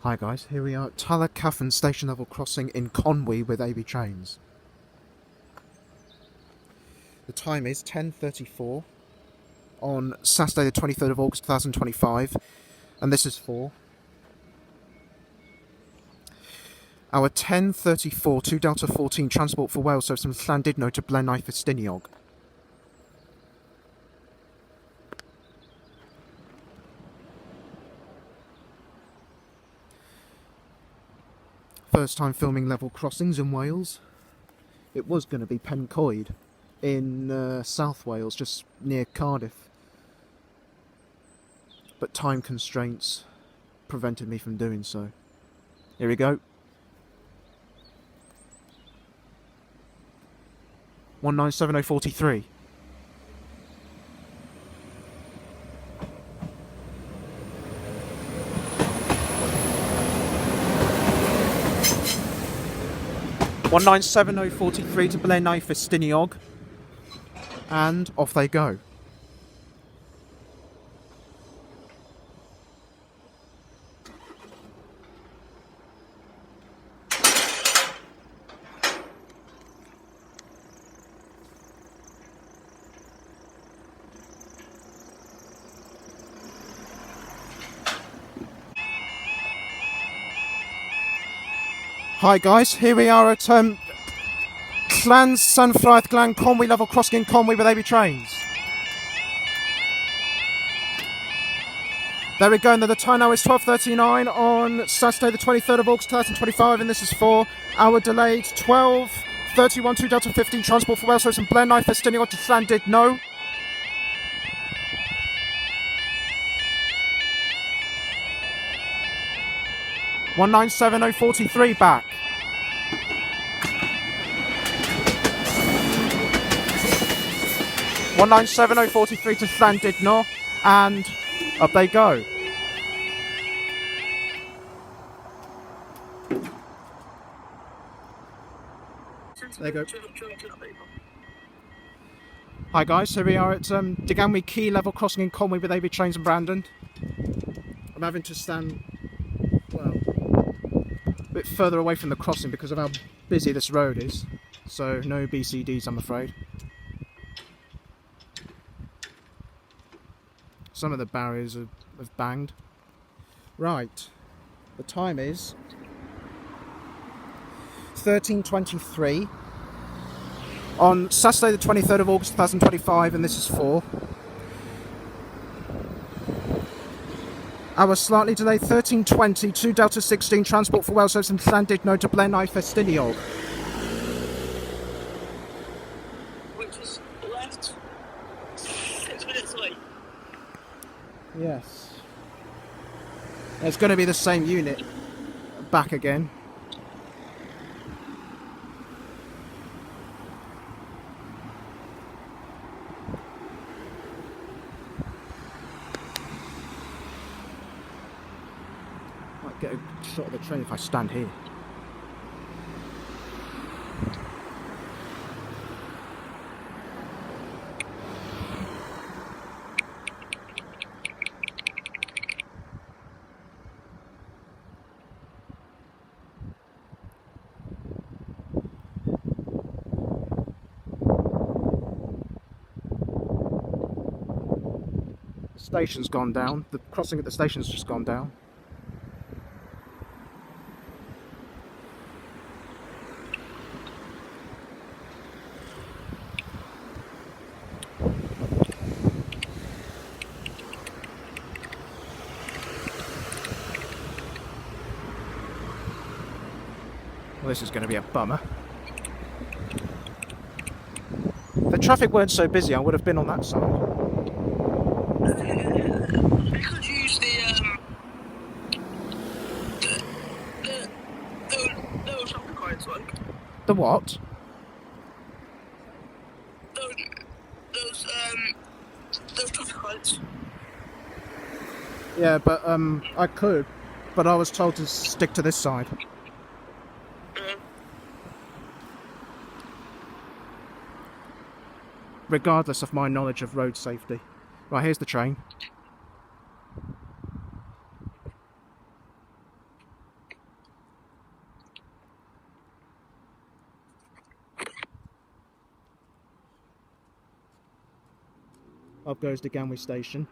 Hi guys, here we are at Tullacaffin station level crossing in Conwy with AB trains. The time is 10:34 on Saturday the 23rd of August 2025 and this is for our 10:34 2 Delta 14 transport for Wales service from Llandudno to Blaenau Festiniog. First time filming level crossings in Wales. It was going to be Pencoed in South Wales, just near Cardiff. But time constraints prevented me from doing so. Here we go. 197043. One 197043 to Blaenau Festiniog, and off they go. Hi guys, here we are at Llan Sanfraith Glan Conwy level crossing in Conwy with AB trains. There we go, and the time now is 12:39 on Saturday the 23rd of August 2025, and this is for our delayed 12:31 2 Delta 15 transport for Wales service from Blaenau Festiniog to Llandudno. One 197043 back. 197043 to Llandudno, and up they go. There you go. Hi guys, here we are at Diganwy Quay level crossing in Conwy with AB trains and Brandon. I'm having to stand, well, a bit further away from the crossing because of how busy this road is. So no BCDs, I'm afraid. Some of the barriers have banged. Right, the time is 13:23 on Saturday the 23rd of August 2025, and this is for our slightly delayed 13:20 2 Delta 16 transport for Wales service from Llandudno to Blaenau Festiniog. Which is left 6 minutes away. Yes. It's going to be the same unit back again. Might get a shot of the train if I stand here. Station's gone down. The crossing at the station's just gone down. Well, this is going to be a bummer. If the traffic weren't so busy, I would have been on that side. We could use the traffic lights, like The what? those traffic lights. Yeah, but I could, but I was told to stick to this side. Regardless of my knowledge of road safety. Right, here's the train. Up goes the Conwy station.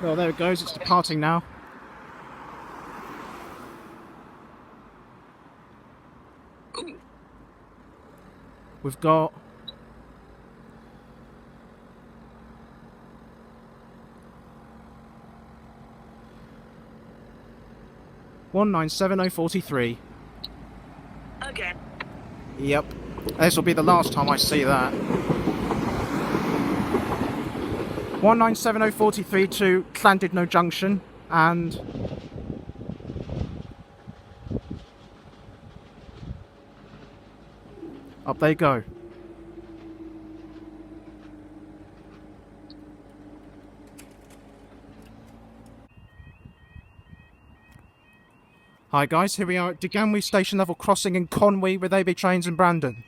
Well, there it goes, it's departing now. Ooh. We've got $197,043. Again. Yep. This will be the last time I see that. 197,043 to Llandudno Junction, and up they go. Hi guys, here we are at Conwy station level crossing in Conwy with AB trains in Brandon.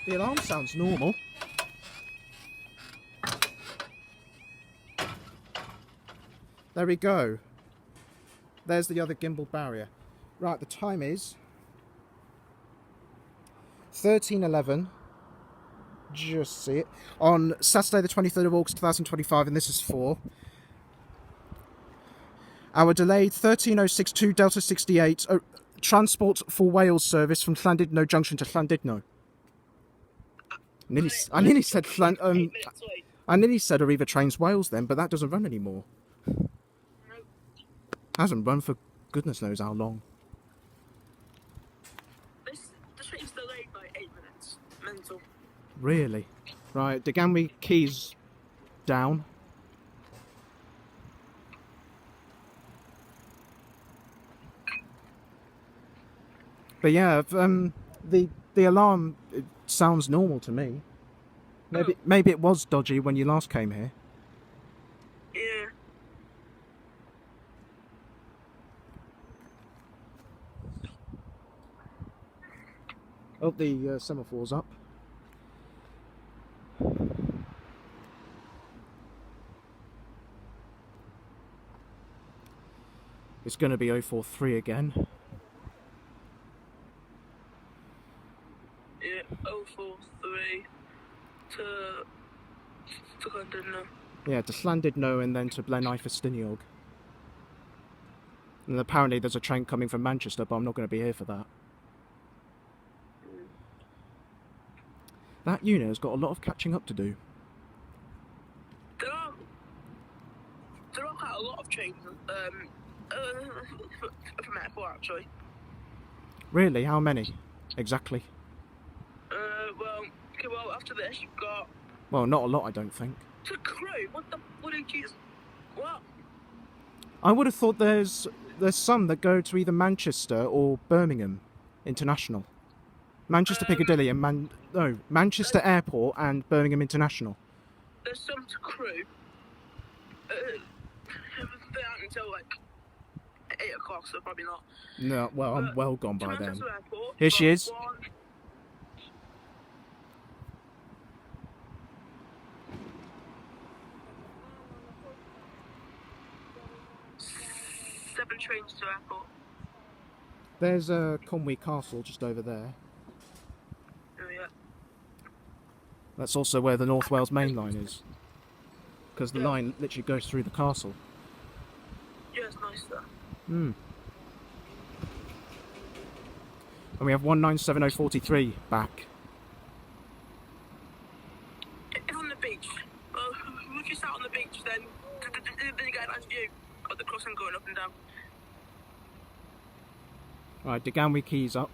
The alarm sounds normal. There we go. There's the other gimbal barrier. Right, the time is 13:11. Just see it. On Saturday the 23rd of August 2025, and this is 4. Our delayed 13062 Delta 68 transport for Wales service from Llandudno Junction to Llandudno. I nearly said I nearly said Arriva Trains Wales then, but that doesn't run anymore. Hasn't run for goodness knows how long. The train's delayed by 8 minutes. Mental. Really? Right, the Conwy keys down. But yeah, the alarm, it sounds normal to me. Maybe it was dodgy when you last came here. Yeah. Oh, the semaphore's up. It's going to be 043 again. Yeah, 043 to Llandudno. Yeah, to Llandudno and then to Blaenau Festiniog. And apparently there's a train coming from Manchester, but I'm not going to be here for that. That unit has got a lot of catching up to do. There are quite a lot of trains from airport actually. Really? How many? Exactly? Well, after this you've got Well, not a lot, I don't think. to Crewe. What the bloody jeez? What? I would have thought there's some that go to either Manchester or Birmingham International. Manchester Piccadilly and Manchester Airport and Birmingham International. There's some to Crewe. They aren't until like 8 o'clock, so probably not. No, well, I'm well gone by then. Manchester Airport, Here she is. 7 trains to airport. There's Conwy Castle just over there. Oh yeah. That's also where the North Wales main line is. Because the Yeah. line literally goes through the castle. Yeah, it's nice there. Hmm. And we have 197,043 back. It's on the beach. Well, if you sat on the beach, then you get a nice view of the crossing going up and down. Right, the Conwy keys up.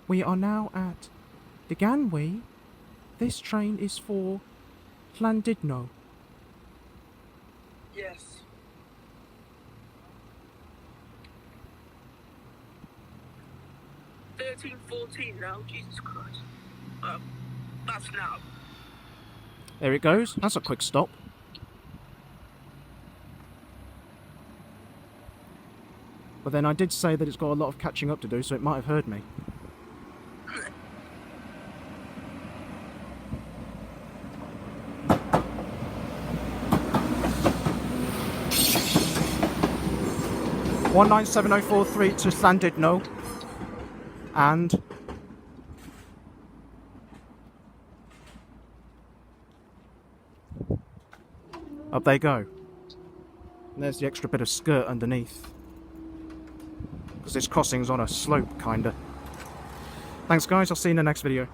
We are now at Conwy. This train is for Llandudno. Yes. $13.14 now, Jesus Christ. That's now. There it goes. That's a quick stop. But then I did say that it's got a lot of catching up to do, so it might have heard me. $197043 to Llandudno. And up they go. And there's the extra bit of skirt underneath. Because this crossing's on a slope, kinda. Thanks guys, I'll see you in the next video.